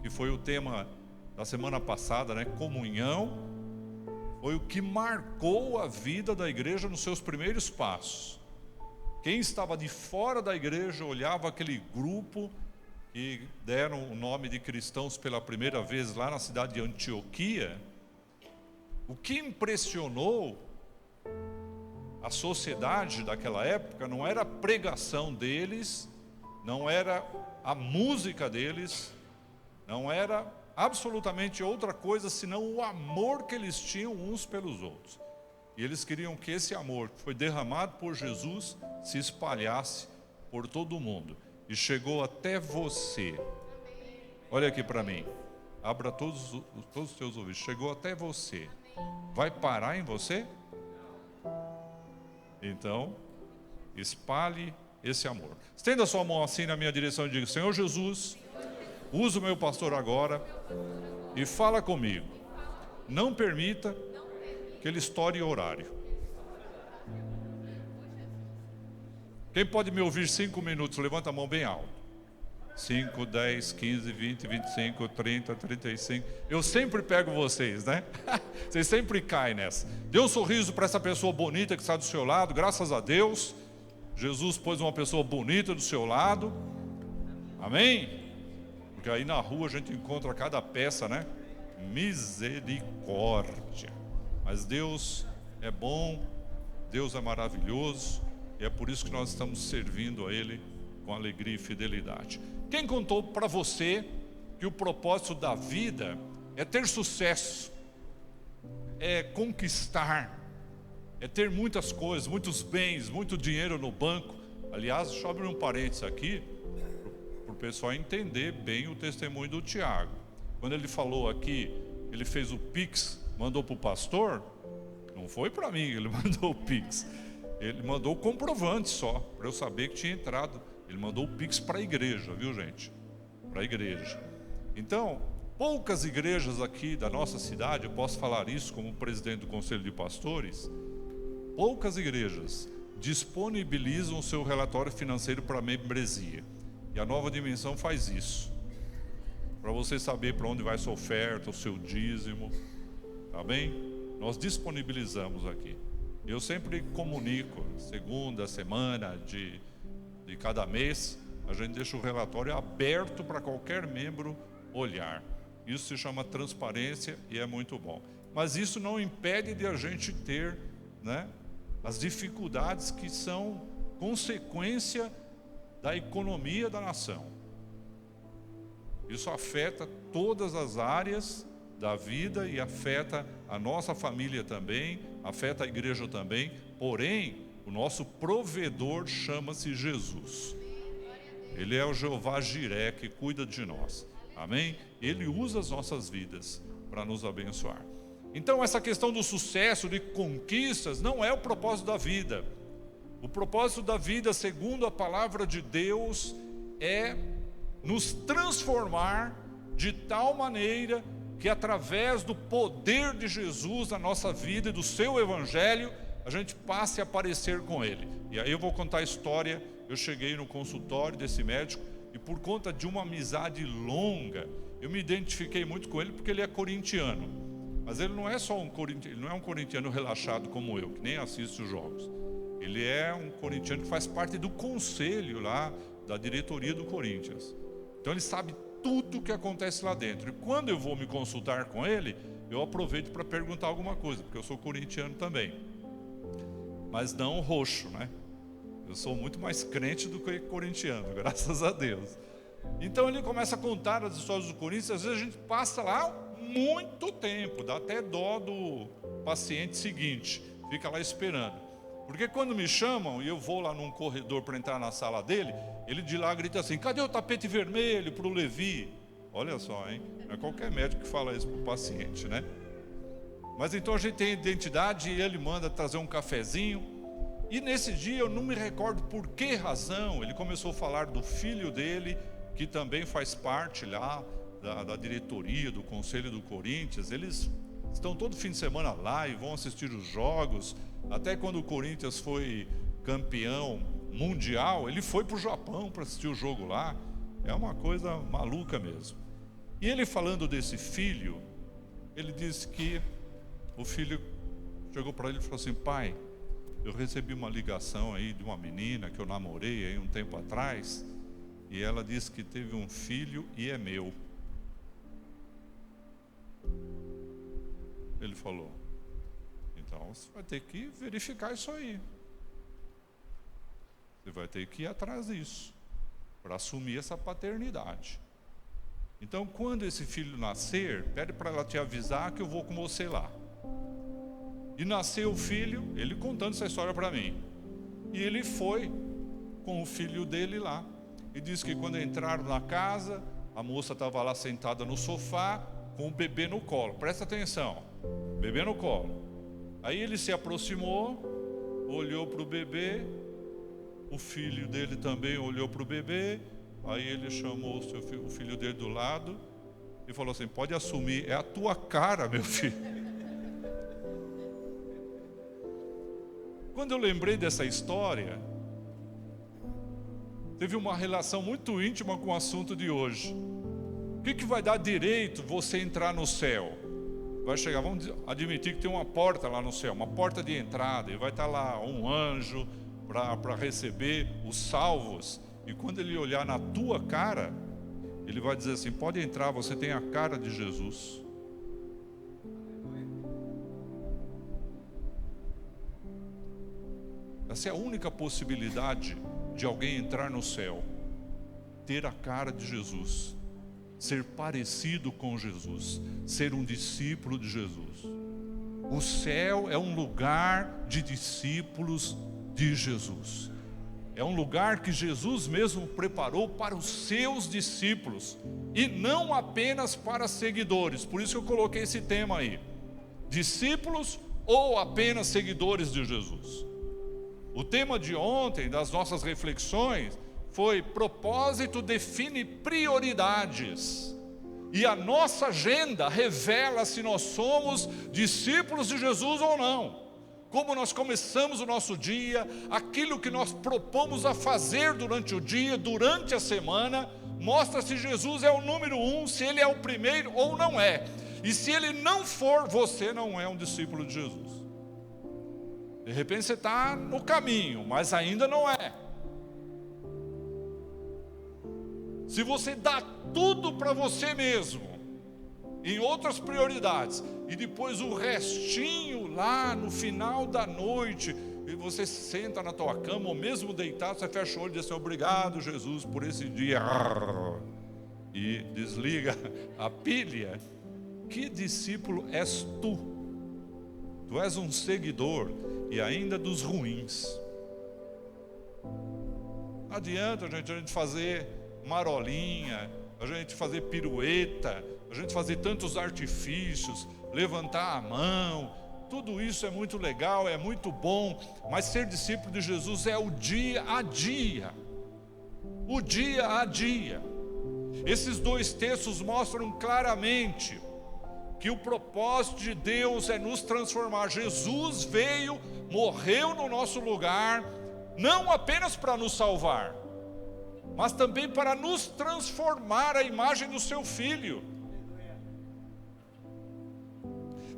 que foi o tema da semana passada, né? Comunhão, foi o que marcou a vida da igreja nos seus primeiros passos. Quem estava de fora da igreja olhava aquele grupo que deram o nome de cristãos pela primeira vez lá na cidade de Antioquia. O que impressionou a sociedade daquela época não era a pregação deles, não era a música deles, não era absolutamente outra coisa senão o amor que eles tinham uns pelos outros. E eles queriam que esse amor que foi derramado por Jesus se espalhasse por todo o mundo. E chegou até você. Olha aqui para mim. Abra todos os teus ouvidos. Chegou até você. Vai parar em você? Então, espalhe esse amor. Estenda a sua mão assim na minha direção e diga: Senhor Jesus, usa o meu pastor agora e fala comigo. Não permita que ele estoure o horário. Quem pode me ouvir 5 minutos? Levanta a mão bem alto. 5, 10, 15, 20, 25, 30, 35. Eu sempre pego vocês, né? Vocês sempre caem nessa. Dê um sorriso para essa pessoa bonita que está do seu lado. Graças a Deus, Jesus pôs uma pessoa bonita do seu lado. Amém? Porque aí na rua a gente encontra cada peça, né? Misericórdia. Mas Deus é bom, Deus é maravilhoso, e é por isso que nós estamos servindo a Ele com alegria e fidelidade. Quem contou para você que o propósito da vida é ter sucesso, é conquistar, é ter muitas coisas, muitos bens, muito dinheiro no banco? Aliás, deixa eu abrir um parênteses aqui, para o pessoal entender bem o testemunho do Tiago. Quando ele falou aqui, ele fez o Pix, mandou para o pastor, não foi para mim, ele mandou o Pix. Ele mandou o comprovante só, para eu saber que tinha entrado. Ele mandou o Pix para a igreja, viu, gente? Para a igreja. Então, poucas igrejas aqui da nossa cidade, eu posso falar isso como presidente do Conselho de Pastores, poucas igrejas disponibilizam o seu relatório financeiro para a membresia. E a Nova Dimensão faz isso. Para você saber para onde vai sua oferta, o seu dízimo, tá bem? Nós disponibilizamos aqui. Eu sempre comunico, segunda semana de cada mês, a gente deixa o relatório aberto para qualquer membro olhar. Isso se chama transparência e é muito bom. Mas isso não impede de a gente ter, né, as dificuldades que são consequência da economia da nação. Isso afeta todas as áreas da vida e afeta a nossa família também, afeta a igreja também. Porém, o nosso provedor chama-se Jesus. Ele é o Jeová Jiré que cuida de nós. Amém? Ele usa as nossas vidas para nos abençoar. Então, essa questão do sucesso, de conquistas, não é o propósito da vida. O propósito da vida, segundo a palavra de Deus, é nos transformar de tal maneira que através do poder de Jesus na nossa vida e do seu evangelho, a gente passe a parecer com ele. E aí eu vou contar a história. Eu cheguei no consultório desse médico e por conta de uma amizade longa, eu me identifiquei muito com ele porque ele é corintiano. Mas ele não é só um corintiano, ele não é um corintiano relaxado como eu, que nem assiste os jogos. Ele é um corintiano que faz parte do conselho lá, da diretoria do Corinthians. Então ele sabe tudo o que acontece lá dentro. E quando eu vou me consultar com ele, eu aproveito para perguntar alguma coisa, porque eu sou corintiano também. Mas não roxo, né? Eu sou muito mais crente do que corintiano, graças a Deus. Então ele começa a contar as histórias do Corinthians. Às vezes a gente passa lá muito tempo, dá até dó do paciente seguinte, fica lá esperando. Porque quando me chamam e eu vou lá num corredor para entrar na sala dele, ele de lá grita assim: cadê o tapete vermelho para o Levi? Olha só, hein? Não é qualquer médico que fala isso para o paciente, né? Mas então a gente tem identidade e ele manda trazer um cafezinho. E nesse dia eu não me recordo por que razão ele começou a falar do filho dele, que também faz parte lá da diretoria, do Conselho do Corinthians. Eles estão todo fim de semana lá e vão assistir os jogos. Até quando o Corinthians foi campeão mundial, ele foi para o Japão para assistir o jogo lá. É uma coisa maluca mesmo. E ele falando desse filho, ele disse que o filho chegou para ele e falou assim: pai, eu recebi uma ligação aí de uma menina que eu namorei aí um tempo atrás, e ela disse que teve um filho e é meu. Ele falou: então você vai ter que verificar isso aí. Você vai ter que ir atrás disso, para assumir essa paternidade. Então, quando esse filho nascer, pede para ela te avisar que eu vou com você lá. E nasceu o filho, ele contando essa história para mim. E ele foi com o filho dele lá. E disse que quando entraram na casa, a moça estava lá sentada no sofá, com o bebê no colo. Presta atenção, bebê no colo. Aí ele se aproximou, olhou para o bebê, o filho dele também olhou para o bebê. Aí ele chamou o filho dele do lado e falou assim: pode assumir, é a tua cara, meu filho. Quando eu lembrei dessa história, teve uma relação muito íntima com o assunto de hoje. O que vai dar direito você entrar no céu? Vai chegar, vamos admitir que tem uma porta lá no céu, uma porta de entrada, e vai estar lá um anjo para receber os salvos. E quando ele olhar na tua cara, ele vai dizer assim: pode entrar, você tem a cara de Jesus. Essa é a única possibilidade de alguém entrar no céu: ter a cara de Jesus, ser parecido com Jesus, ser um discípulo de Jesus. O céu é um lugar de discípulos de Jesus. É um lugar que Jesus mesmo preparou para os seus discípulos, e não apenas para seguidores. Por isso que eu coloquei esse tema aí: discípulos ou apenas seguidores de Jesus. O tema de ontem, das nossas reflexões, foi: propósito define prioridades. E a nossa agenda revela se nós somos discípulos de Jesus ou não. Como nós começamos o nosso dia, aquilo que nós propomos a fazer durante o dia, durante a semana, mostra se Jesus é o número 1, se ele é o primeiro ou não é. E se ele não for, você não é um discípulo de Jesus. De repente você está no caminho, mas ainda não é. Se você dá tudo para você mesmo, em outras prioridades, e depois o restinho lá no final da noite, e você senta na tua cama, ou mesmo deitado, você fecha o olho e diz assim: obrigado, Jesus, por esse dia, e desliga a pilha. Que discípulo és tu? Tu és um seguidor, e ainda dos ruins. Não adianta a gente fazer marolinha, a gente fazer pirueta, a gente fazer tantos artifícios, levantar a mão. Tudo isso é muito legal, é muito bom, mas ser discípulo de Jesus é o dia a dia. O dia a dia. Esses dois textos mostram claramente que o propósito de Deus é nos transformar. Jesus veio, morreu no nosso lugar, não apenas para nos salvar, mas também para nos transformar à imagem do seu Filho.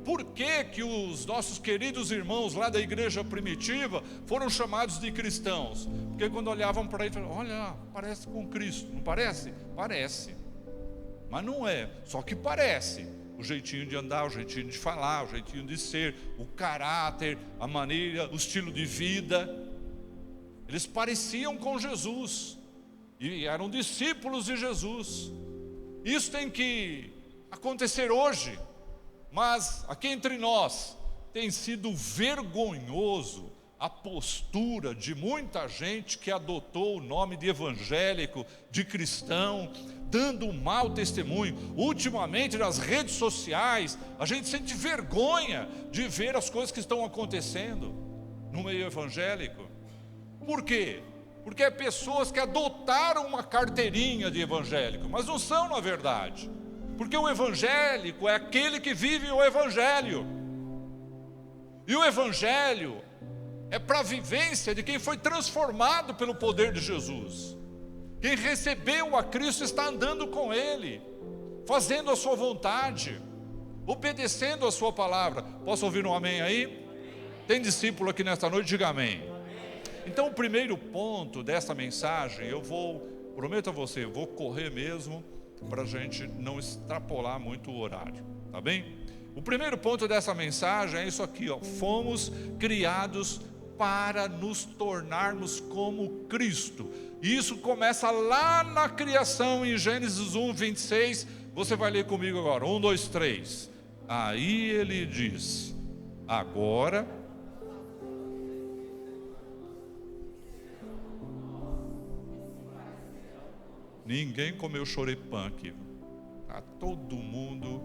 Por que os nossos queridos irmãos lá da igreja primitiva foram chamados de cristãos? Porque quando olhavam para ele, falavam: olha, parece com Cristo, não parece? Parece, mas não é, só que parece. O jeitinho de andar, o jeitinho de falar, o jeitinho de ser, o caráter, a maneira, o estilo de vida. Eles pareciam com Jesus e eram discípulos de Jesus. Isso tem que acontecer hoje. Mas aqui entre nós tem sido vergonhoso a postura de muita gente que adotou o nome de evangélico, de cristão, dando um mau testemunho. Ultimamente nas redes sociais a gente sente vergonha de ver as coisas que estão acontecendo no meio evangélico. Por quê? Porque é pessoas que adotaram uma carteirinha de evangélico, mas não são na verdade. Porque o evangélico é aquele que vive o evangelho. E o evangelho é para a vivência de quem foi transformado pelo poder de Jesus. Quem recebeu a Cristo está andando com Ele, fazendo a sua vontade, obedecendo a sua palavra. Posso ouvir um amém aí? Tem discípulo aqui nesta noite? Diga amém. Então o primeiro ponto dessa mensagem, prometo a você, vou correr mesmo, para a gente não extrapolar muito o horário, tá bem? O primeiro ponto dessa mensagem é isso aqui, ó: fomos criados para nos tornarmos como Cristo. E isso começa lá na criação, em Gênesis 1, 26. Você vai ler comigo agora, 1, 2, 3. Aí ele diz: agora ninguém comeu choripã aqui. Tá todo mundo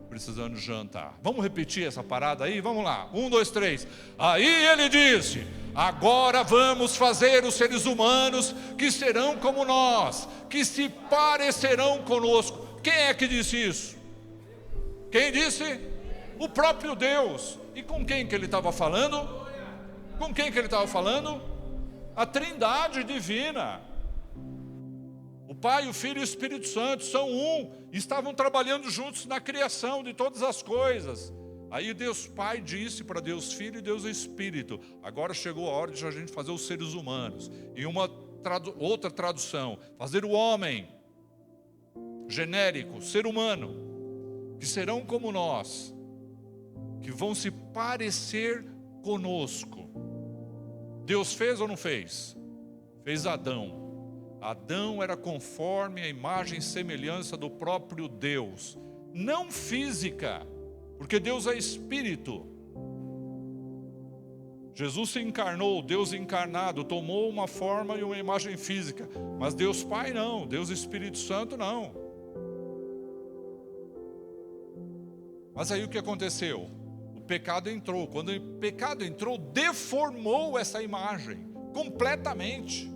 precisando jantar. Vamos repetir essa parada aí? Vamos lá. 1, 2, 3. Aí ele disse: agora vamos fazer os seres humanos que serão como nós, que se parecerão conosco. Quem é que disse isso? Quem disse? O próprio Deus. E com quem que ele estava falando? Com quem que ele estava falando? A Trindade divina. O Pai, o Filho e o Espírito Santo são um, estavam trabalhando juntos na criação de todas as coisas. Aí Deus Pai disse para Deus Filho e Deus Espírito: agora chegou a hora de a gente fazer os seres humanos. E outra tradução, fazer o homem, genérico, ser humano, que serão como nós, que vão se parecer conosco. Deus fez ou não fez? Fez Adão. Adão era conforme a imagem e semelhança do próprio Deus, não física, porque Deus é espírito. Jesus se encarnou, Deus encarnado, tomou uma forma e uma imagem física, mas Deus Pai não, Deus Espírito Santo não. Mas aí o que aconteceu? O pecado entrou. Quando o pecado entrou, deformou essa imagem completamente.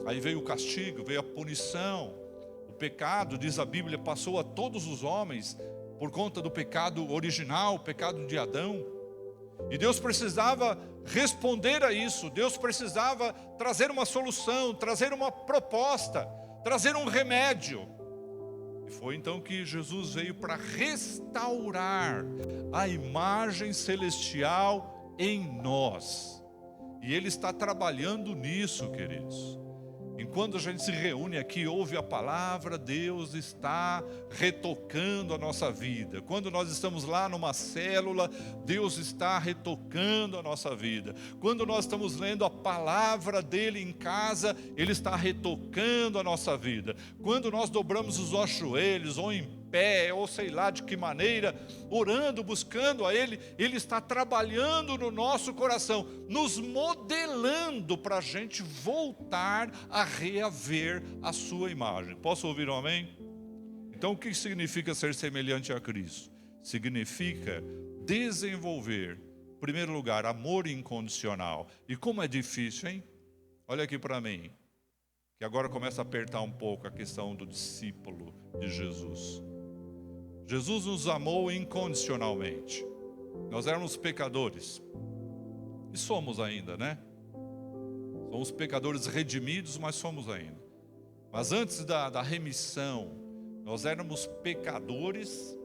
Aí veio o castigo, veio a punição. O pecado, diz a Bíblia, passou a todos os homens por conta do pecado original, o pecado de Adão. E Deus precisava responder a isso. Deus precisava trazer uma solução, trazer uma proposta, trazer um remédio. E foi então que Jesus veio para restaurar a imagem celestial em nós. E Ele está trabalhando nisso, queridos. Enquanto a gente se reúne aqui, ouve a palavra, Deus está retocando a nossa vida. Quando nós estamos lá numa célula, Deus está retocando a nossa vida. Quando nós estamos lendo a palavra dEle em casa, Ele está retocando a nossa vida. Quando nós dobramos os nossos joelhos, ou em pé, ou sei lá de que maneira, orando, buscando a Ele, Ele está trabalhando no nosso coração, nos modelando para a gente voltar a reaver a sua imagem. Posso ouvir um amém? Então o que significa ser semelhante a Cristo? Significa desenvolver, em primeiro lugar, amor incondicional. E como é difícil, hein? Olha aqui para mim, que agora começa a apertar um pouco a questão do discípulo de Jesus. Jesus nos amou incondicionalmente. Nós éramos pecadores. E somos ainda, né? Somos pecadores redimidos, mas somos ainda. Mas antes da remissão, nós éramos pecadores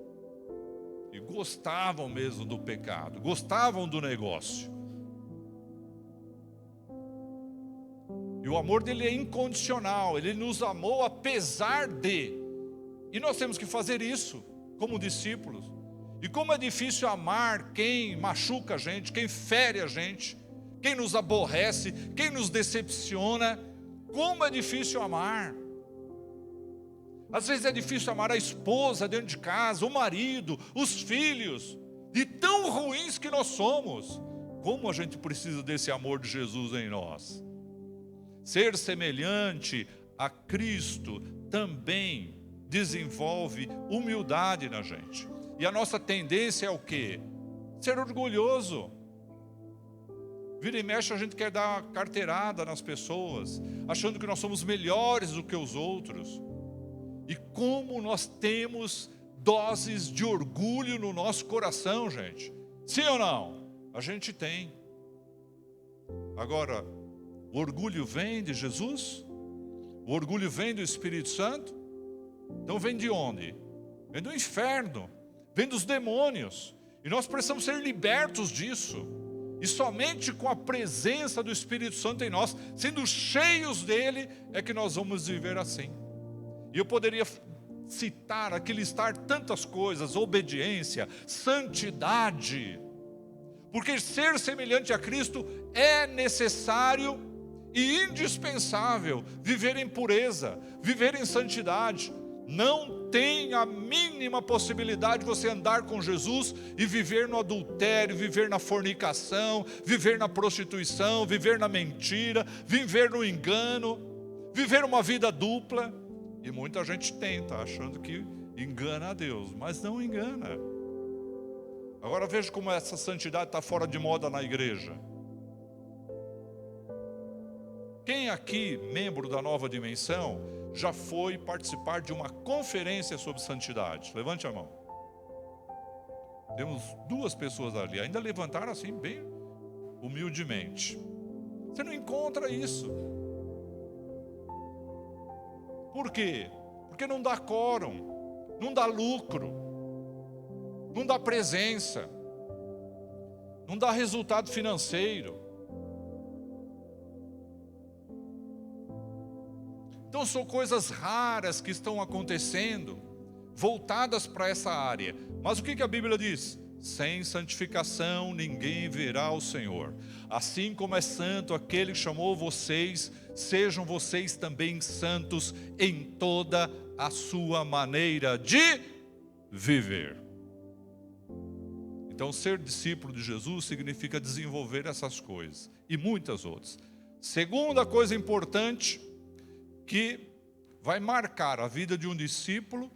e gostavam mesmo do pecado, gostavam do negócio. E o amor dele é incondicional, ele nos amou apesar de. E nós temos que fazer isso como discípulos. E como é difícil amar quem machuca a gente, quem fere a gente, quem nos aborrece, quem nos decepciona. Como é difícil amar. Às vezes é difícil amar a esposa dentro de casa, o marido, os filhos, de tão ruins que nós somos. Como a gente precisa desse amor de Jesus em nós. Ser semelhante a Cristo também desenvolve humildade na gente. E a nossa tendência é o quê? Ser orgulhoso. Vira e mexe a gente quer dar uma carteirada nas pessoas, achando que nós somos melhores do que os outros. E como nós temos doses de orgulho no nosso coração, gente. Sim ou não? A gente tem. Agora, o orgulho vem de Jesus? O orgulho vem do Espírito Santo? Então vem de onde? Vem do inferno, vem dos demônios. E nós precisamos ser libertos disso. E somente com a presença do Espírito Santo em nós, sendo cheios dele, é que nós vamos viver assim. E eu poderia citar aqui, listar tantas coisas: obediência, santidade. Porque ser semelhante a Cristo é necessário e indispensável. Viver em pureza, viver em santidade. Não tem a mínima possibilidade de você andar com Jesus e viver no adultério, viver na fornicação, viver na prostituição, viver na mentira, viver no engano, viver uma vida dupla. E muita gente tenta, achando que engana a Deus, mas não engana. Agora veja como essa santidade está fora de moda na igreja. Quem aqui, membro da Nova Dimensão, já foi participar de uma conferência sobre santidade? Levante a mão. Temos 2 pessoas ali, ainda levantaram assim bem humildemente. Você não encontra isso. Por quê? Porque não dá quórum, não dá lucro, não dá presença, não dá resultado financeiro. Então são coisas raras que estão acontecendo, voltadas para essa área. Mas o que a Bíblia diz? Sem santificação ninguém verá o Senhor. Assim como é santo aquele que chamou vocês, sejam vocês também santos em toda a sua maneira de viver. Então ser discípulo de Jesus significa desenvolver essas coisas e muitas outras. Segunda coisa importante que vai marcar a vida de um discípulo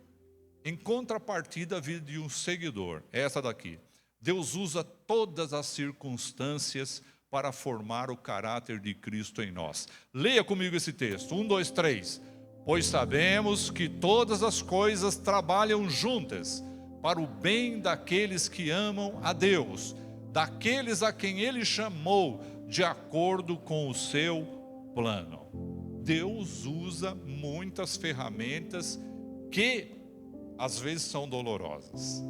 em contrapartida à vida de um seguidor. É essa daqui. Deus usa todas as circunstâncias para formar o caráter de Cristo em nós. Leia comigo esse texto. 1, 2, 3. Pois sabemos que todas as coisas trabalham juntas para o bem daqueles que amam a Deus, daqueles a quem Ele chamou, de acordo com o seu plano. Deus usa muitas ferramentas que às vezes são dolorosas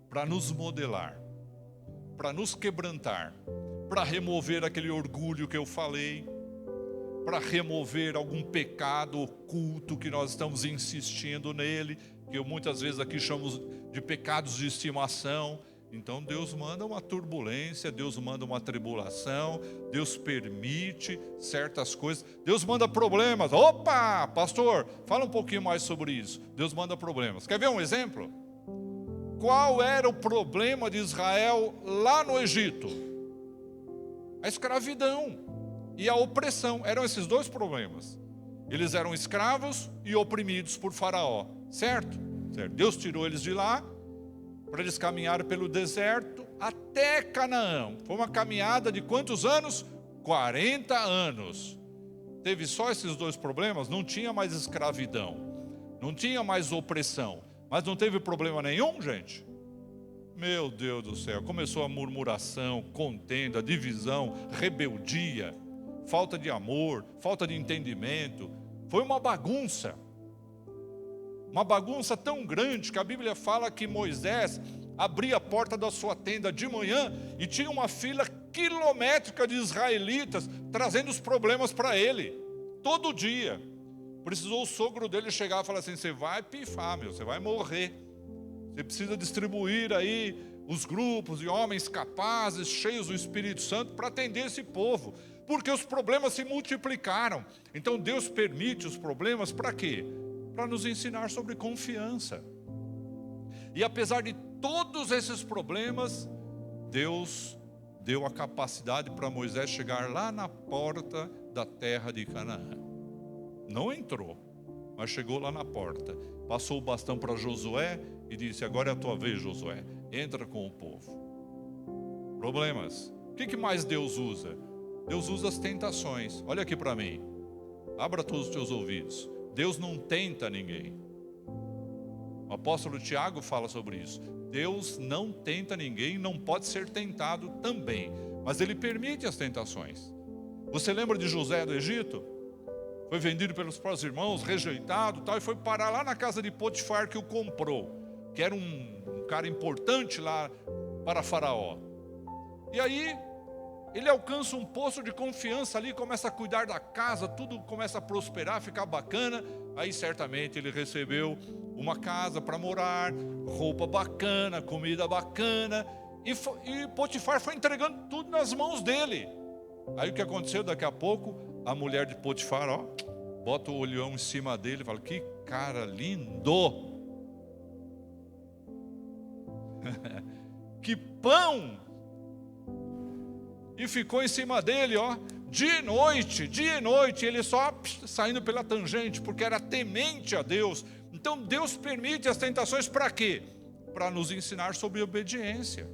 para nos modelar, para nos quebrantar, para remover aquele orgulho que eu falei, para remover algum pecado oculto que nós estamos insistindo nele, que eu muitas vezes aqui chamo de pecados de estimação. Então Deus manda uma turbulência, Deus manda uma tribulação, Deus permite certas coisas, Deus manda problemas. Opa, pastor, fala um pouquinho mais sobre isso. Deus manda problemas. Quer ver um exemplo? Qual era o problema de Israel lá no Egito? A escravidão e a opressão. Eram esses 2 problemas. Eles eram escravos e oprimidos por Faraó, certo? Deus tirou eles de lá para eles caminharem pelo deserto até Canaã. Foi uma caminhada de quantos anos? 40 anos. Teve só esses 2 problemas, não tinha mais escravidão, não tinha mais opressão, mas não teve problema nenhum, gente? Meu Deus do céu, começou a murmuração, contenda, divisão, rebeldia, falta de amor, falta de entendimento. Foi uma bagunça tão grande que a Bíblia fala que Moisés abria a porta da sua tenda de manhã e tinha uma fila quilométrica de israelitas trazendo os problemas para ele, todo dia. Precisou o sogro dele chegar e falar assim: você vai pifar, você vai morrer. Você precisa distribuir aí os grupos de homens capazes, cheios do Espírito Santo, para atender esse povo, porque os problemas se multiplicaram. Então Deus permite os problemas para quê? Para nos ensinar sobre confiança. E apesar de todos esses problemas, Deus deu a capacidade para Moisés chegar lá na porta da terra de Canaã. Não entrou, mas chegou lá na porta. Passou o bastão para Josué e disse: agora é a tua vez, Josué, entra com o povo. Problemas. O que mais Deus usa? Deus usa as tentações. Olha aqui para mim, abra todos os teus ouvidos. Deus não tenta ninguém. O apóstolo Tiago fala sobre isso. Deus não tenta ninguém, não pode ser tentado também, mas Ele permite as tentações. Você lembra de José do Egito? Foi vendido pelos próprios irmãos, rejeitado, tal, e foi parar lá na casa de Potifar, que o comprou, que era um cara importante lá para Faraó. E aí ele alcança um posto de confiança ali, começa a cuidar da casa, tudo começa a prosperar, ficar bacana. Aí certamente ele recebeu uma casa para morar, roupa bacana, comida bacana, e Potifar foi entregando tudo nas mãos dele. Aí o que aconteceu? Daqui a pouco a mulher de Potifar, ó, bota o olhão em cima dele e fala: que cara lindo, que pão. E ficou em cima dele, ó, dia e noite, ele só saindo pela tangente, porque era temente a Deus. Então Deus permite as tentações para quê? Para nos ensinar sobre obediência.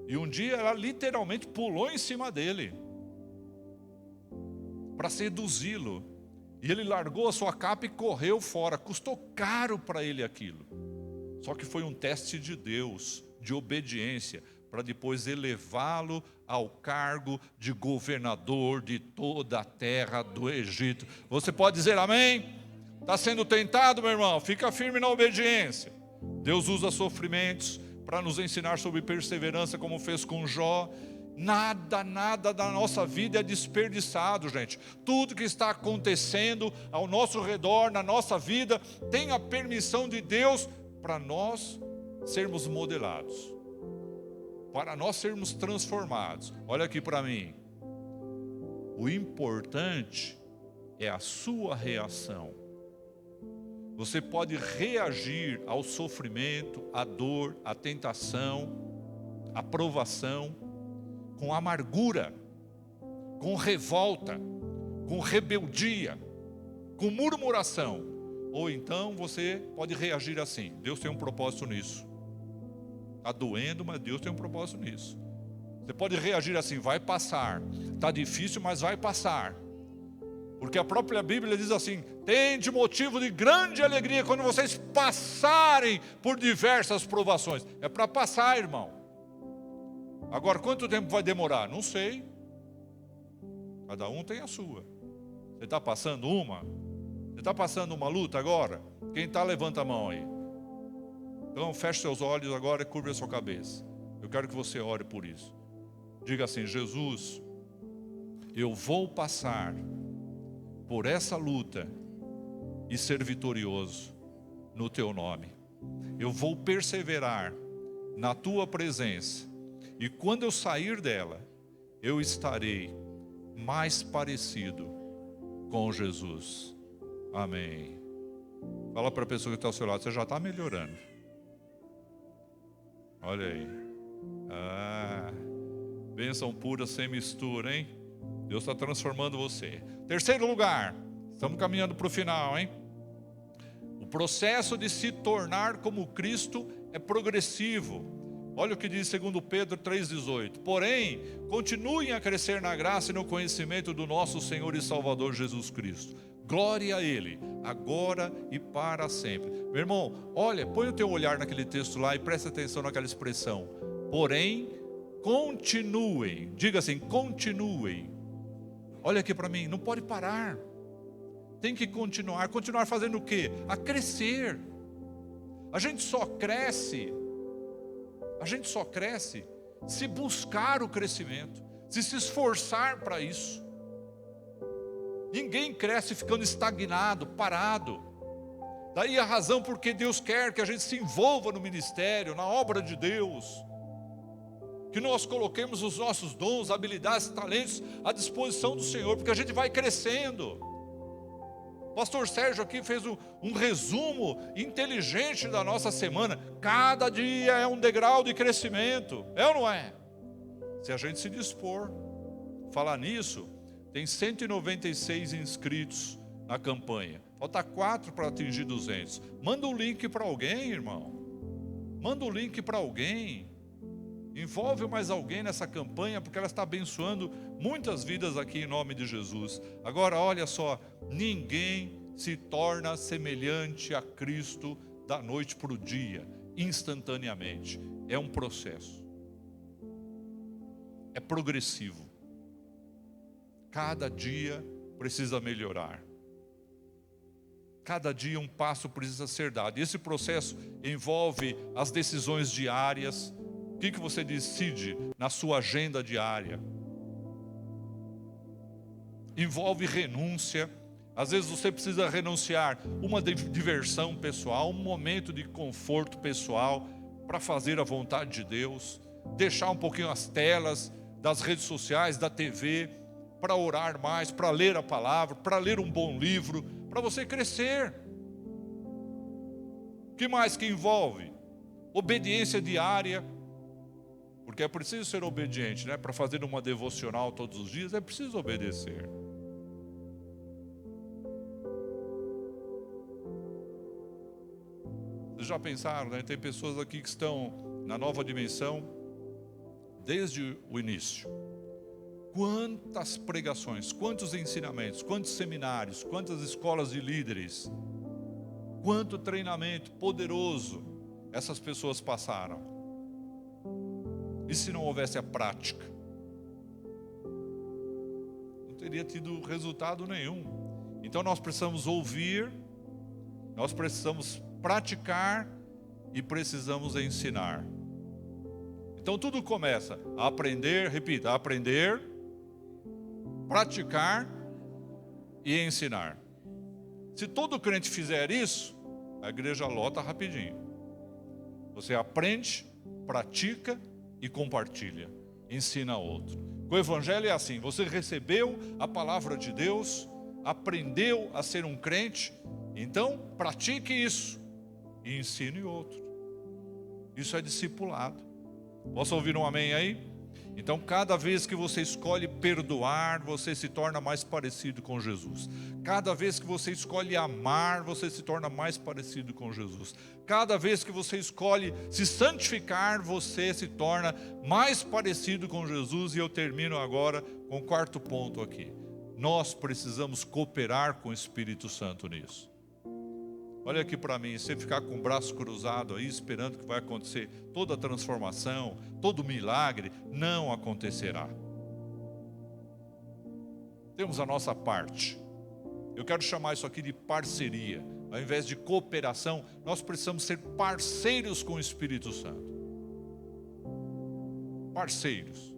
E um dia ela literalmente pulou em cima dele, para seduzi-lo. E ele largou a sua capa e correu fora. Custou caro para ele aquilo. Só que foi um teste de Deus, de obediência, para depois elevá-lo ao cargo de governador de toda a terra do Egito. Você pode dizer amém? Está sendo tentado, meu irmão? Fica firme na obediência. Deus usa sofrimentos para nos ensinar sobre perseverança, como fez com Jó. Nada da nossa vida é desperdiçado, gente. Tudo que está acontecendo ao nosso redor, na nossa vida, tem a permissão de Deus para nós sermos modelados, para nós sermos transformados. Olha aqui para mim. O importante é a sua reação. Você pode reagir ao sofrimento, à dor, à tentação, à provação, com amargura, com revolta, com rebeldia, com murmuração. Ou então você pode reagir assim: Deus tem um propósito nisso. Está doendo, mas Deus tem um propósito nisso. Você pode reagir assim: vai passar. Está difícil, mas vai passar. Porque a própria Bíblia diz assim: tende motivo de grande alegria quando vocês passarem por diversas provações. É para passar, irmão. Agora, quanto tempo vai demorar? Não sei. Cada um tem a sua. Você está passando uma? Você está passando uma luta agora? Quem está, levanta a mão aí. Então feche seus olhos agora e curva a sua cabeça. Eu quero que você ore por isso. Diga assim: Jesus, eu vou passar por essa luta e ser vitorioso no teu nome. Eu vou perseverar na tua presença, e quando eu sair dela, eu estarei mais parecido com Jesus. Amém. Fala para a pessoa que está ao seu lado: você já está melhorando. Olha aí. Bênção pura sem mistura, hein? Deus está transformando você. Terceiro lugar, estamos caminhando para o final, hein? O processo de se tornar como Cristo é progressivo. Olha o que diz 2 Pedro 3,18. Porém, continuem a crescer na graça e no conhecimento do nosso Senhor e Salvador Jesus Cristo. Glória a Ele, agora e para sempre. Meu irmão, olha, põe o teu olhar naquele texto lá e presta atenção naquela expressão. Porém, continuem. Diga assim: continuem. Olha aqui para mim, não pode parar. Tem que continuar. Continuar fazendo o quê? A crescer. A gente só cresce se buscar o crescimento, se esforçar para isso. Ninguém cresce ficando estagnado, parado. Daí a razão porque Deus quer que a gente se envolva no ministério, na obra de Deus, que nós coloquemos os nossos dons, habilidades, talentos à disposição do Senhor, porque a gente vai crescendo. O pastor Sérgio aqui fez um resumo inteligente da nossa semana. Cada dia é um degrau de crescimento, é ou não é? Se a gente se dispor. Falar nisso, tem 196 inscritos na campanha. Falta 4 para atingir 200. Manda o link para alguém, irmão. Manda o link para alguém. Envolve mais alguém nessa campanha, porque ela está abençoando muitas vidas aqui em nome de Jesus. Agora olha só, ninguém se torna semelhante a Cristo da noite para o dia, instantaneamente. É um processo. É progressivo. Cada dia precisa melhorar. Cada dia um passo precisa ser dado. E esse processo envolve as decisões diárias. O que você decide na sua agenda diária? Envolve renúncia. Às vezes você precisa renunciar uma diversão pessoal, um momento de conforto pessoal para fazer a vontade de Deus. Deixar um pouquinho as telas das redes sociais, da TV, para orar mais, para ler a palavra, para ler um bom livro, para você crescer. O que mais que envolve? Obediência diária, porque é preciso ser obediente, né? Para fazer uma devocional todos os dias, é preciso obedecer. Vocês já pensaram, né? Tem pessoas aqui que estão na nova dimensão desde o início. Quantas pregações, quantos ensinamentos, quantos seminários, quantas escolas de líderes, quanto treinamento poderoso essas pessoas passaram. E se não houvesse a prática? Não teria tido resultado nenhum. Então nós precisamos ouvir, nós precisamos praticar e precisamos ensinar. Então tudo começa a aprender, repita, aprender, praticar e ensinar. Se todo crente fizer isso, a igreja lota rapidinho. Você aprende, pratica e compartilha. Ensina outro. O evangelho é assim, você recebeu a palavra de Deus, aprendeu a ser um crente, então pratique isso e ensine outro. Isso é discipulado. Posso ouvir um amém aí? Então, cada vez que você escolhe perdoar, você se torna mais parecido com Jesus. Cada vez que você escolhe amar, você se torna mais parecido com Jesus. Cada vez que você escolhe se santificar, você se torna mais parecido com Jesus. E eu termino agora com o quarto ponto aqui. Nós precisamos cooperar com o Espírito Santo nisso. Olha aqui para mim, você ficar com o braço cruzado aí, esperando que vai acontecer toda a transformação, todo milagre, não acontecerá. Temos a nossa parte. Eu quero chamar isso aqui de parceria. Ao invés de cooperação, nós precisamos ser parceiros com o Espírito Santo. Parceiros.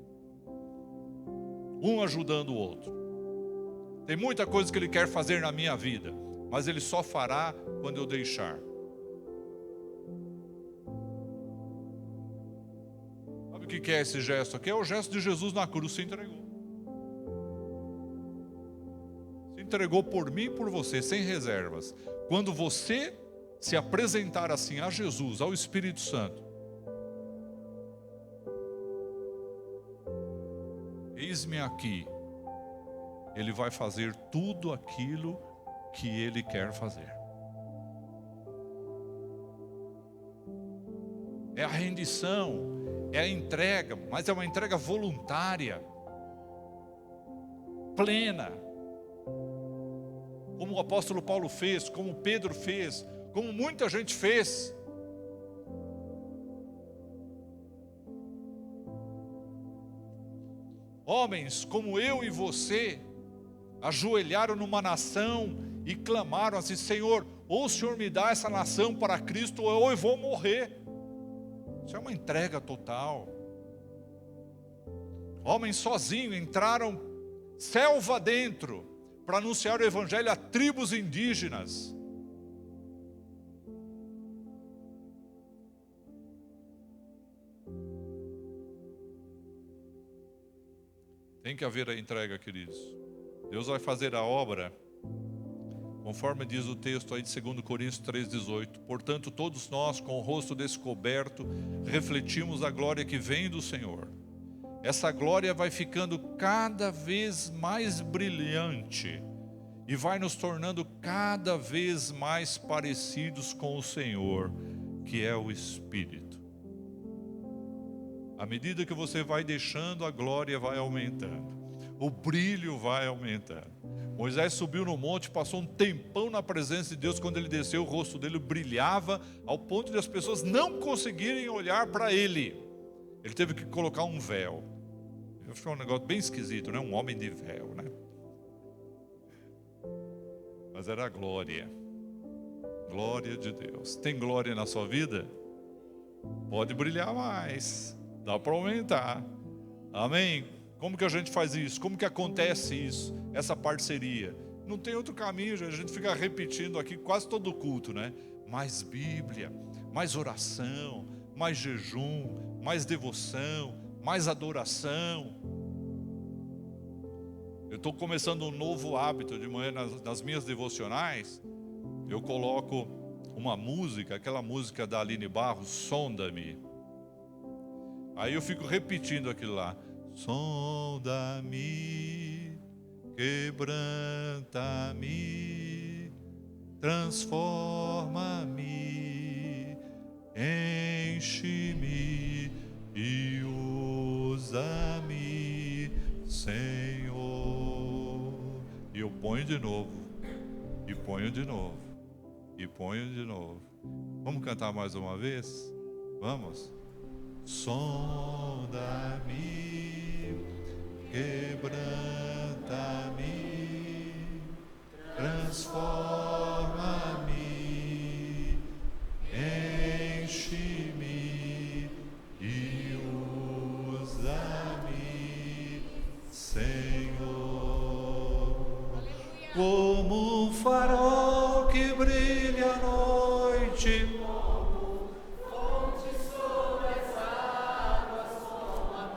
Um ajudando o outro. Tem muita coisa que Ele quer fazer na minha vida, mas Ele só fará quando eu deixar. Sabe o que é esse gesto aqui? É o gesto de Jesus na cruz, se entregou. Se entregou por mim e por você, sem reservas. Quando você se apresentar assim a Jesus, ao Espírito Santo, eis-me aqui, Ele vai fazer tudo aquilo que Ele quer fazer. É a rendição, é a entrega, mas é uma entrega voluntária, plena, como o apóstolo Paulo fez, como Pedro fez, como muita gente fez. Homens como eu e você ajoelharam numa nação e clamaram assim: Senhor, ou o Senhor me dá essa nação para Cristo, ou eu vou morrer. Isso é uma entrega total. Homens sozinhos entraram selva dentro para anunciar o evangelho a tribos indígenas. Tem que haver a entrega, queridos. Deus vai fazer a obra, conforme diz o texto aí de 2 Coríntios 3,18. Portanto, todos nós, com o rosto descoberto, refletimos a glória que vem do Senhor. Essa glória vai ficando cada vez mais brilhante e vai nos tornando cada vez mais parecidos com o Senhor, que é o Espírito. À medida que você vai deixando, a glória vai aumentando, o brilho vai aumentando. Moisés subiu no monte, passou um tempão na presença de Deus. Quando ele desceu, o rosto dele brilhava ao ponto de as pessoas não conseguirem olhar para ele. Ele teve que colocar um véu. Foi um negócio bem esquisito, né? Um homem de véu, né? mas era glória. Glória de Deus. Tem glória na sua vida? Pode brilhar mais. Dá para aumentar. Amém? Como que a gente faz isso? Como que acontece isso? Essa parceria. Não tem outro caminho, a gente fica repetindo aqui quase todo culto, né? Mais Bíblia, mais oração, mais jejum, mais devoção, mais adoração. Eu estou começando um novo hábito de manhã nas minhas devocionais. Eu coloco uma música, aquela música da Aline Barros, Sonda-me. Aí eu fico repetindo aquilo lá. Sonda-me, quebranta-me, transforma-me, enche-me e usa-me, Senhor. E eu ponho de novo, e ponho de novo, e ponho de novo. Vamos cantar mais uma vez? Vamos? Sonda-me, quebranta-me, transforma-me, enche-me e usa-me, Senhor. Como um farol que brilha à noite,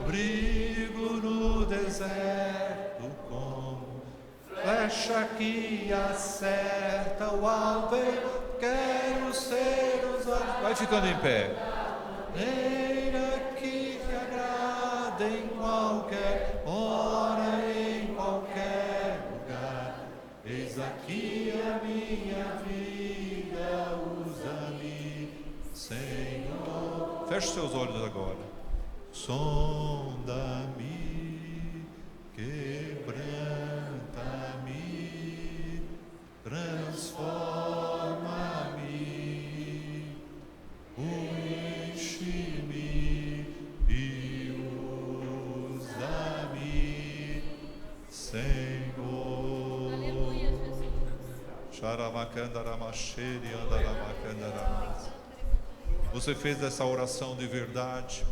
brigo no deserto como flecha que acerta o alvo. Quero ser usado. Vai ficando em pé. Maneira que te agrada em qualquer hora, em qualquer lugar. Eis aqui a minha vida, usa-me, Senhor. Feche seus olhos agora. Sonda-me, quebranta-me, transforma-me, enche-me e usa-me, Senhor. Aleluia, Jesus. Você fez essa oração de verdade?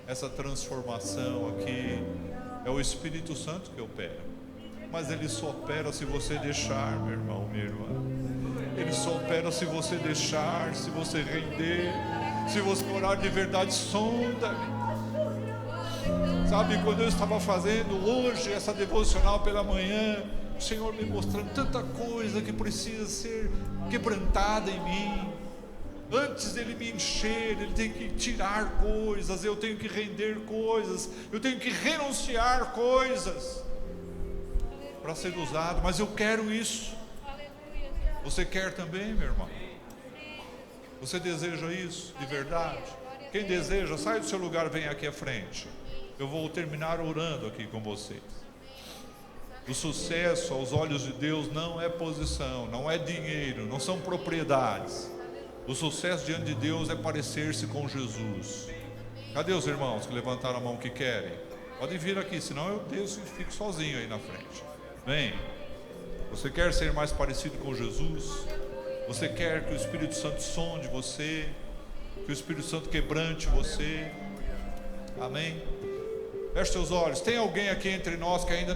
Essa transformação aqui é o Espírito Santo que opera, mas ele só opera se você deixar, meu irmão, minha irmã. Ele só opera se você deixar, se você render, se você orar de verdade. Sonda-me. Sabe, quando eu estava fazendo hoje essa devocional pela manhã, o Senhor me mostrando tanta coisa que precisa ser quebrantada em mim. Antes dele me encher, ele tem que tirar coisas, eu tenho que render coisas, eu tenho que renunciar coisas para ser usado, mas eu quero isso. Você quer também, meu irmão? Você deseja isso de verdade? Quem deseja, sai do seu lugar, vem aqui à frente. Eu vou terminar orando aqui com vocês. O sucesso aos olhos de Deus não é posição, não é dinheiro, não são propriedades. O sucesso diante de Deus é parecer-se com Jesus. Cadê os irmãos que levantaram a mão que querem? Podem vir aqui, senão eu desço e fico sozinho aí na frente. Vem. Você quer ser mais parecido com Jesus? Você quer que o Espírito Santo sonde você? Que o Espírito Santo quebrante você? Amém? Feche seus olhos. Tem alguém aqui entre nós que ainda não